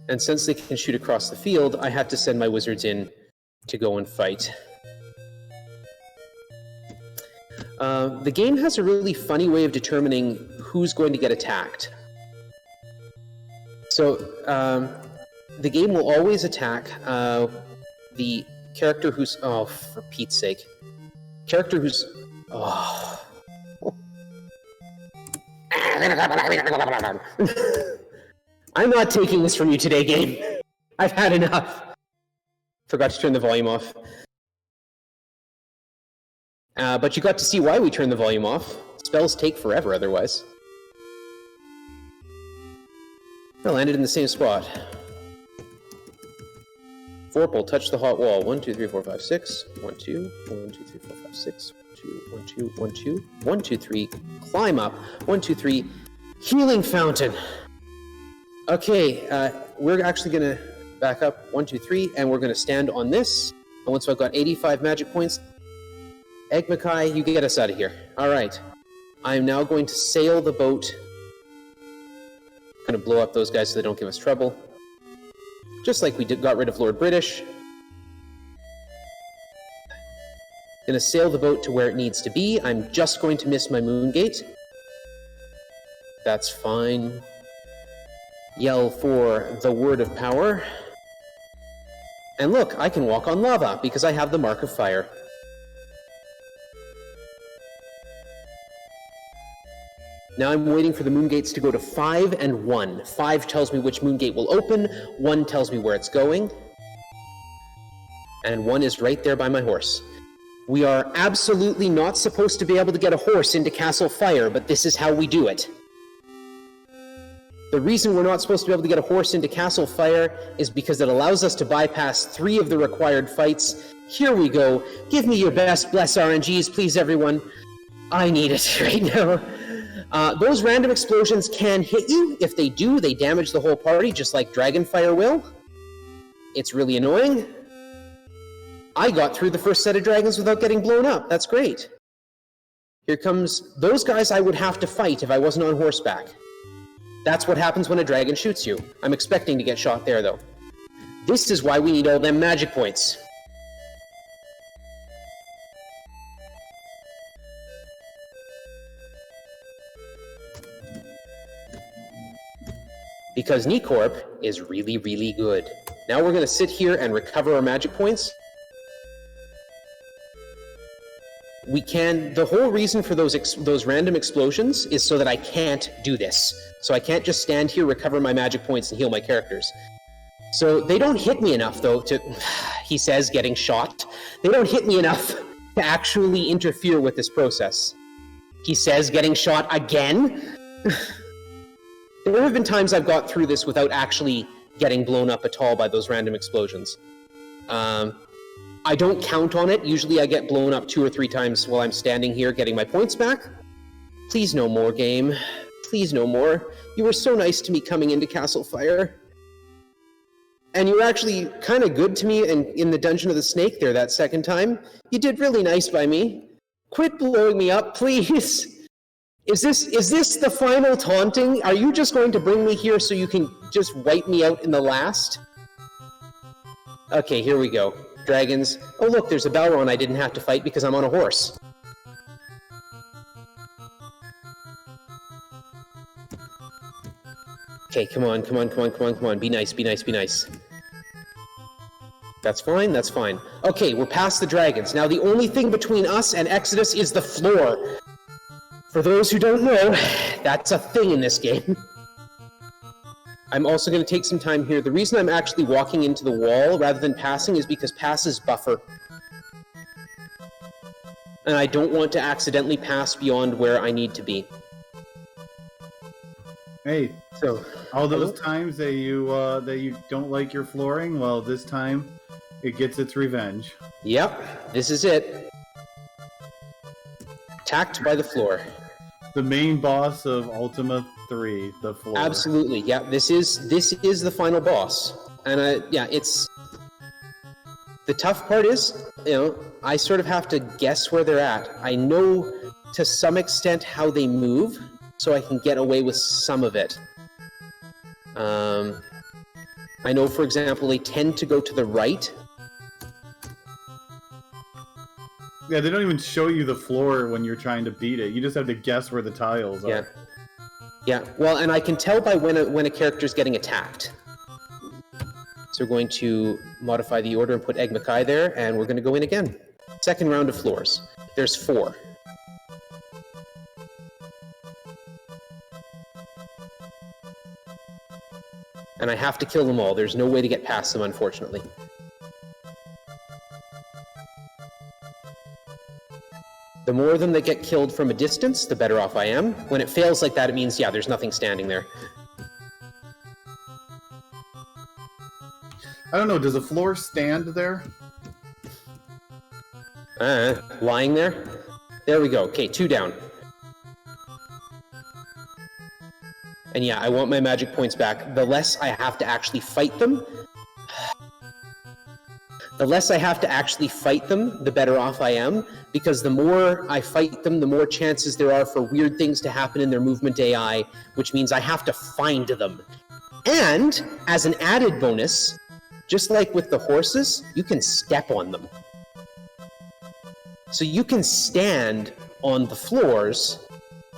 And since they can shoot across the field, I had to send my wizards in to go and fight. The game has a really funny way of determining who's going to get attacked. So, the game will always attack the character who's... Oh, for Pete's sake. Character who's... Oh... I'm not taking this from you today, game. I've had enough. Forgot to turn the volume off. But you got to see why we turned the volume off. Spells take forever otherwise. I landed in the same spot. Vorpal, touch the hot wall. 1, 2, 3, 4, 5, 6. 1, 2. 1, 2, 3, 4, 5, 6. 1, 2, 1, 2. 1, 2, 3. Climb up. 1, 2, 3. Healing fountain. Okay, we're actually going to back up 1, 2, 3, and we're going to stand on this. And once I've got 85 magic points, organMike, you get us out of here. All right. I'm now going to sail the boat. I'm going to blow up those guys so they don't give us trouble. Just like we got rid of Lord British. Going to sail the boat to where it needs to be. I'm just going to miss my moon gate. That's fine. Yell for the word of power. And look, I can walk on lava because I have the Mark of Fire. Now I'm waiting for the moon gates to go to 5 and 1. 5 tells me which moon gate will open, 1 tells me where it's going, and 1 is right there by my horse. We are absolutely not supposed to be able to get a horse into Castle Fire, but this is how we do it. The reason we're not supposed to be able to get a horse into Castle Fire is because it allows us to bypass 3 of the required fights. Here we go. Give me your best. Bless RNGs, please, everyone. I need it right now. Those random explosions can hit you. If they do, they damage the whole party, just like Dragonfire will. It's really annoying. I got through the first set of dragons without getting blown up. That's great. Here comes... Those guys I would have to fight if I wasn't on horseback. That's what happens when a dragon shoots you. I'm expecting to get shot there, though. This is why we need all them magic points. Because Nicorp is really, really good. Now we're going to sit here and recover our magic points. We can... The whole reason for those random explosions is so that I can't do this. So I can't just stand here, recover my magic points, and heal my characters. So they don't hit me enough, though, to... He says, getting shot. They don't hit me enough to actually interfere with this process. He says, getting shot again? There have been times I've got through this without actually getting blown up at all by those random explosions. I I don't count on it. Usually I get blown up 2 or 3 times while I'm standing here getting my points back. Please no more, game. Please no more. You were so nice to me coming into Castle Fire. And you were actually kind of good to me in the Dungeon of the Snake there that second time. You did really nice by me. Quit blowing me up, please. Is this the final taunting? Are you just going to bring me here so you can just wipe me out in the last? Okay, here we go. Dragons. Oh look, there's a Balron I didn't have to fight because I'm on a horse. Okay, come on, come on, come on, come on, come on. Be nice, be nice, be nice. That's fine, that's fine. Okay, we're past the dragons. Now the only thing between us and Exodus is the floor. For those who don't know, that's a thing in this game. I'm also going to take some time here. The reason I'm actually walking into the wall rather than passing is because passes buffer. And I don't want to accidentally pass beyond where I need to be. Hey, so all those times that you don't like your flooring, well, this time it gets its revenge. Yep, this is it. Attacked by the floor. The main boss of Ultima 3, the floor. Absolutely, yeah. This is the final boss, and yeah, it's the tough part is, I sort of have to guess where they're at. I know to some extent how they move, so I can get away with some of it. I know, for example, they tend to go to the right. Yeah, they don't even show you the floor when you're trying to beat it. You just have to guess where the tiles are. Yeah. Yeah, well, and I can tell by when a character's getting attacked. So we're going to modify the order and put organMike there, and we're going to go in again. Second round of floors. There's 4. And I have to kill them all. There's no way to get past them, unfortunately. The more of them that get killed from a distance, the better off I am. When it fails like that, it means, yeah, there's nothing standing there. I don't know, does a floor stand there? Lying there? There we go. Okay, 2 down. And yeah, I want my magic points back. The less I have to actually fight them, the better off I am, because the more I fight them, the more chances there are for weird things to happen in their movement AI, which means I have to find them. And, as an added bonus, just like with the horses, you can step on them. So you can stand on the floors,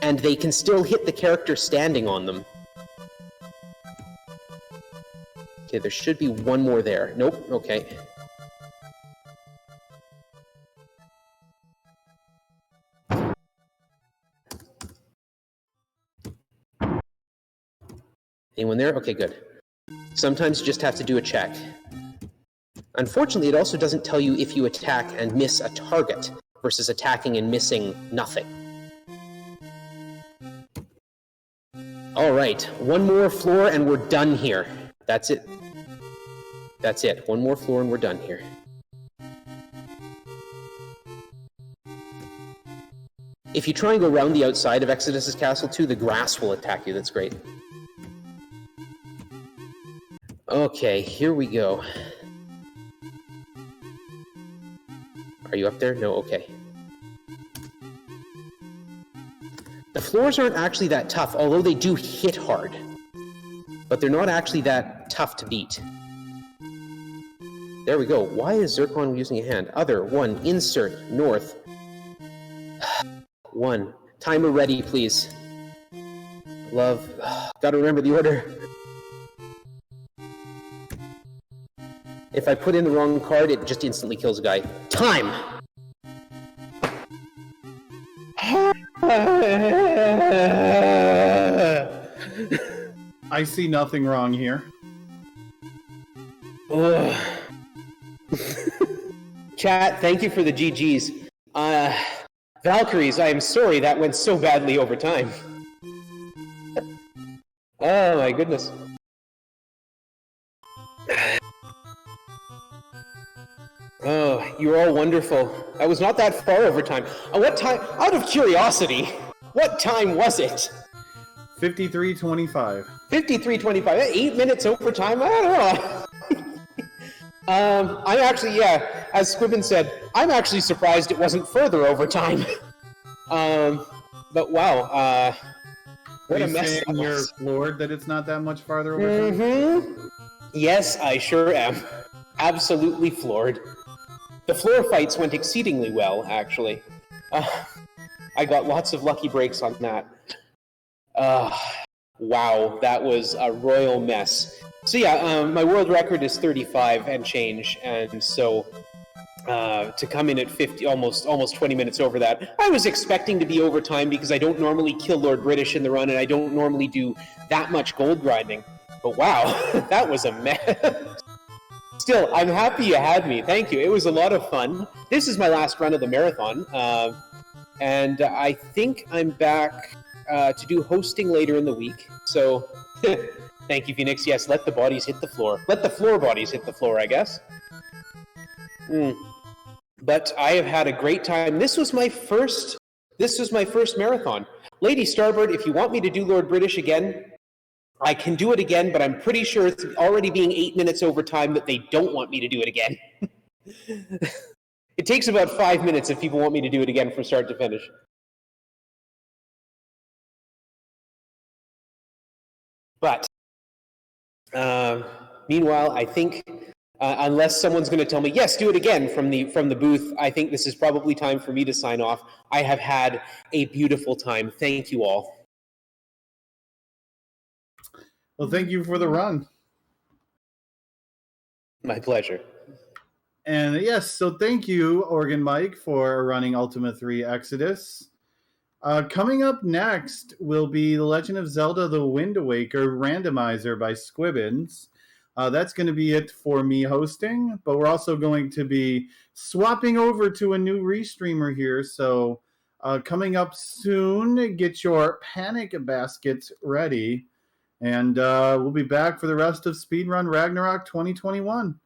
and they can still hit the character standing on them. Okay, there should be one more there. Nope, okay. Anyone there? Okay, good. Sometimes you just have to do a check. Unfortunately, it also doesn't tell you if you attack and miss a target versus attacking and missing nothing. All right, one more floor and we're done here. That's it. That's it. One more floor and we're done here. If you try and go around the outside of Exodus's castle too, the grass will attack you. That's great. Okay, here we go. Are you up there? No? Okay. The floors aren't actually that tough, although they do hit hard. But they're not actually that tough to beat. There we go. Why is Zircon using a hand? Other, 1, insert, north. 1. Timer ready, please. Love. Gotta remember the order. If I put in the wrong card, it just instantly kills a guy. Time! I see nothing wrong here. Chat, thank you for the GGs. Valkyries, I am sorry that went so badly over time. Oh my goodness. Oh, you're all wonderful. I was not that far over time. What time? Out of curiosity, what time was it? 53:25. 53:25. 8 minutes over time. I don't know. I'm actually, yeah, as Squibbin said, I'm actually surprised it wasn't further over time. But wow, what a mess that was. You're floored that it's not that much farther over time? Mm-hmm. Yes, I sure am. Absolutely floored. The floor fights went exceedingly well, actually. I got lots of lucky breaks on that. Wow, that was a royal mess. So yeah, my world record is 35 and change, and so to come in at 50, almost 20 minutes over that, I was expecting to be over time because I don't normally kill Lord British in the run, and I don't normally do that much gold grinding. But wow, that was a mess. Still, I'm happy you had me. Thank you. It was a lot of fun. This is my last run of the marathon, and I think I'm back to do hosting later in the week. So, thank you, Phoenix. Yes, let the bodies hit the floor. Let the floor bodies hit the floor, I guess. But I have had a great time. This was my first marathon. Lady Starbird, if you want me to do Lord British again, I can do it again, but I'm pretty sure it's already being 8 minutes over time that they don't want me to do it again. It takes about 5 minutes if people want me to do it again from start to finish. But meanwhile, I think unless someone's going to tell me, yes, do it again from the booth, I think this is probably time for me to sign off. I have had a beautiful time. Thank you all. Well, thank you for the run. My pleasure. And yes, so thank you, organMike, for running Ultima 3 Exodus. Coming up next will be The Legend of Zelda The Wind Waker Randomizer by Squibbins. That's going to be it for me hosting, but we're also going to be swapping over to a new restreamer here. So coming up soon, get your panic baskets ready. And we'll be back for the rest of Speedrun Ragnarok 2021.